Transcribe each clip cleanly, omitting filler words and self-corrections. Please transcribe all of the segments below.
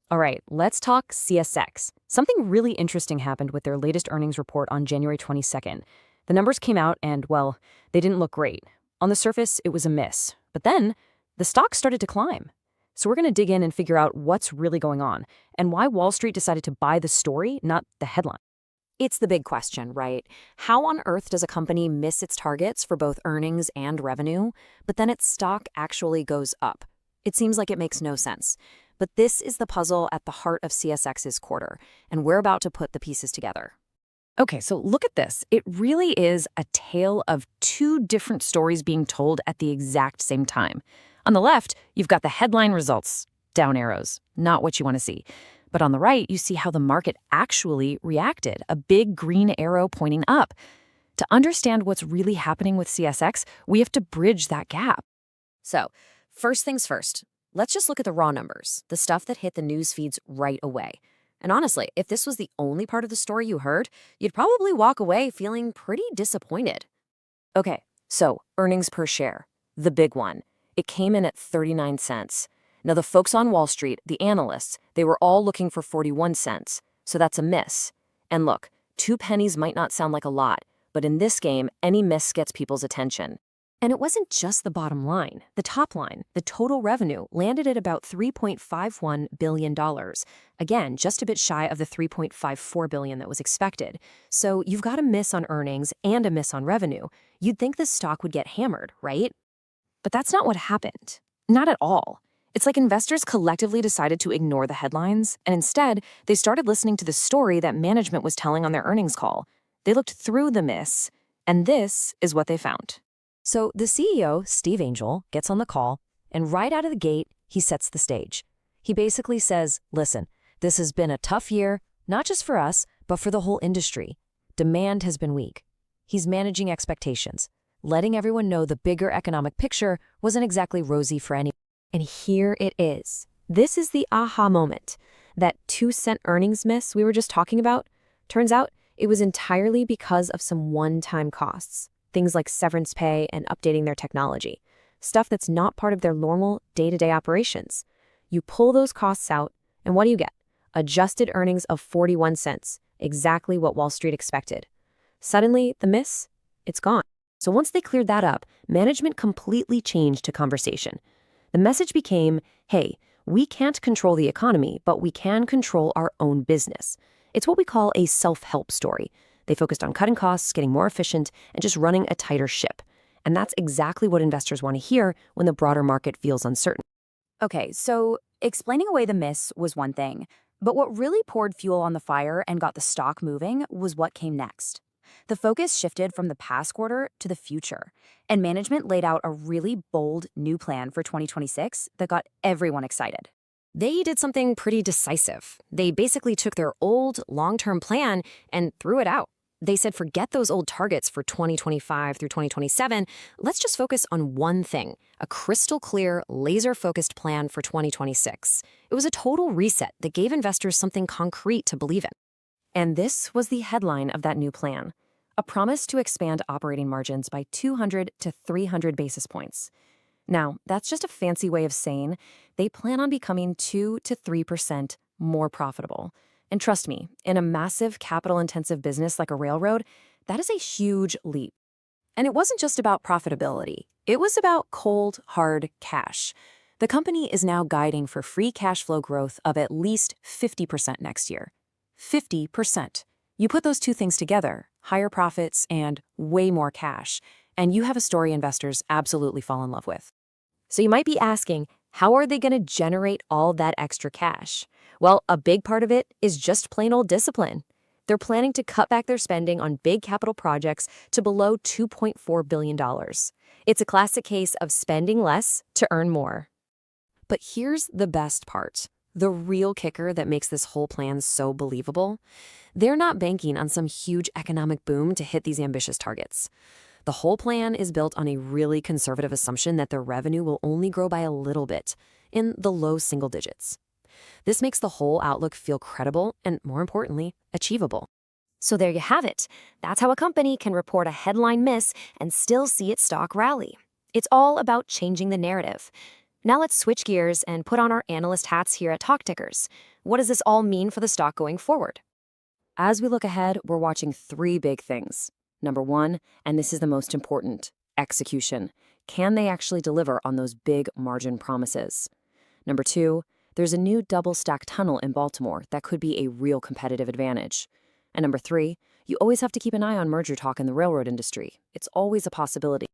All right, let's talk CSX. Something really interesting happened with their latest earnings report on January 22nd. The numbers came out and, well, they didn't look great. On the surface, it was a miss. But then, the stock started to climb. So we're going to dig in and figure out what's really going on and why Wall Street decided to buy the story, not the headline. It's the big question, right? How on earth does a company miss its targets for both earnings and revenue, but then its stock actually goes up? It seems like it makes no sense. But this is the puzzle at the heart of CSX's quarter, and we're about to put the pieces together. Okay, so look at this. It really is a tale of two different stories being told at the exact same time. On the left, you've got the headline results, down arrows, not what you want to see. But on the right, you see how the market actually reacted, a big green arrow pointing up. To understand what's really happening with CSX, we have to bridge that gap. So, first things first, let's just look at the raw numbers, the stuff that hit the news feeds right away. And honestly, if this was the only part of the story you heard, you'd probably walk away feeling pretty disappointed. Okay, so earnings per share, the big one. It came in at 39 cents. Now, the folks on Wall Street, the analysts, they were all looking for 41 cents, so that's a miss. And look, 2 pennies might not sound like a lot, but in this game, any miss gets people's attention. And it wasn't just the bottom line. The top line, the total revenue, landed at about $3.51 billion. Again, just a bit shy of the $3.54 billion that was expected. So you've got a miss on earnings and a miss on revenue. You'd think the stock would get hammered, right? But that's not what happened. Not at all. It's like investors collectively decided to ignore the headlines, and instead, they started listening to the story that management was telling on their earnings call. They looked through the miss, and this is what they found. So the CEO, Steve Angel, gets on the call, and right out of the gate, he sets the stage. He basically says, listen, this has been a tough year, not just for us, but for the whole industry. Demand has been weak. He's managing expectations, letting everyone know the bigger economic picture wasn't exactly rosy for anyone. And here it is. This is the aha moment. That 2-cent earnings miss we were just talking about, turns out it was entirely because of some one-time costs. Things like severance pay and updating their technology. Stuff that's not part of their normal day-to-day operations. You pull those costs out, and what do you get? Adjusted earnings of 41 cents, exactly what Wall Street expected. Suddenly, the miss, it's gone. So once they cleared that up, management completely changed the conversation. The message became, hey, we can't control the economy, but we can control our own business. It's what we call a self-help story. They focused on cutting costs, getting more efficient, and just running a tighter ship. And that's exactly what investors want to hear when the broader market feels uncertain. Okay, so explaining away the miss was one thing, but what really poured fuel on the fire and got the stock moving was what came next. The focus shifted from the past quarter to the future, and management laid out a really bold new plan for 2026 that got everyone excited. They did something pretty decisive. They basically took their old long-term plan and threw it out. They said, forget those old targets for 2025 through 2027. Let's just focus on one thing, a crystal clear, laser-focused plan for 2026. It was a total reset that gave investors something concrete to believe in. And this was the headline of that new plan, a promise to expand operating margins by 200 to 300 basis points. Now, that's just a fancy way of saying they plan on becoming 2 to 3% more profitable. And trust me, in a massive capital-intensive business like a railroad, that is a huge leap. And it wasn't just about profitability. It was about cold, hard cash. The company is now guiding for free cash flow growth of at least 50% next year. 50%. You put those two things together, higher profits and way more cash, and you have a story investors absolutely fall in love with. So you might be asking, how are they going to generate all that extra cash? Well, a big part of it is just plain old discipline. They're planning to cut back their spending on big capital projects to below $2.4 billion. It's a classic case of spending less to earn more. But here's the best part. The real kicker that makes this whole plan so believable. They're not banking on some huge economic boom to hit these ambitious targets. The whole plan is built on a really conservative assumption that their revenue will only grow by a little bit, in the low single digits. This makes the whole outlook feel credible and, more importantly, achievable. So there you have it. That's how a company can report a headline miss and still see its stock rally. It's all about changing the narrative. Now let's switch gears and put on our analyst hats here at Talk Tickers. What does this all mean for the stock going forward? As we look ahead, we're watching three big things. Number one, and this is the most important, execution. Can they actually deliver on those big margin promises? Number two, there's a new double-stack tunnel in Baltimore that could be a real competitive advantage. And number three, you always have to keep an eye on merger talk in the railroad industry. It's always a possibility.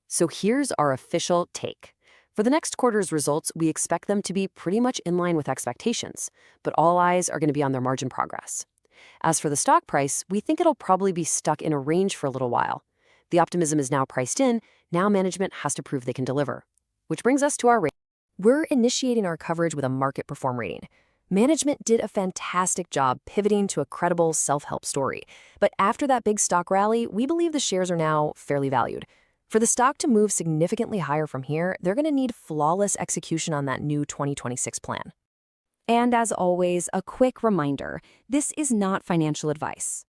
So here's our official take. For the next quarter's results, we expect them to be pretty much in line with expectations, but all eyes are going to be on their margin progress. As for the stock price, we think it'll probably be stuck in a range for a little while. The optimism is now priced in, now management has to prove they can deliver. Which brings us to our rating. We're initiating our coverage with a market perform rating. Management did a fantastic job pivoting to a credible self-help story, but after that big stock rally, we believe the shares are now fairly valued. For the stock to move significantly higher from here, they're going to need flawless execution on that new 2026 plan. And as always, a quick reminder, this is not financial advice.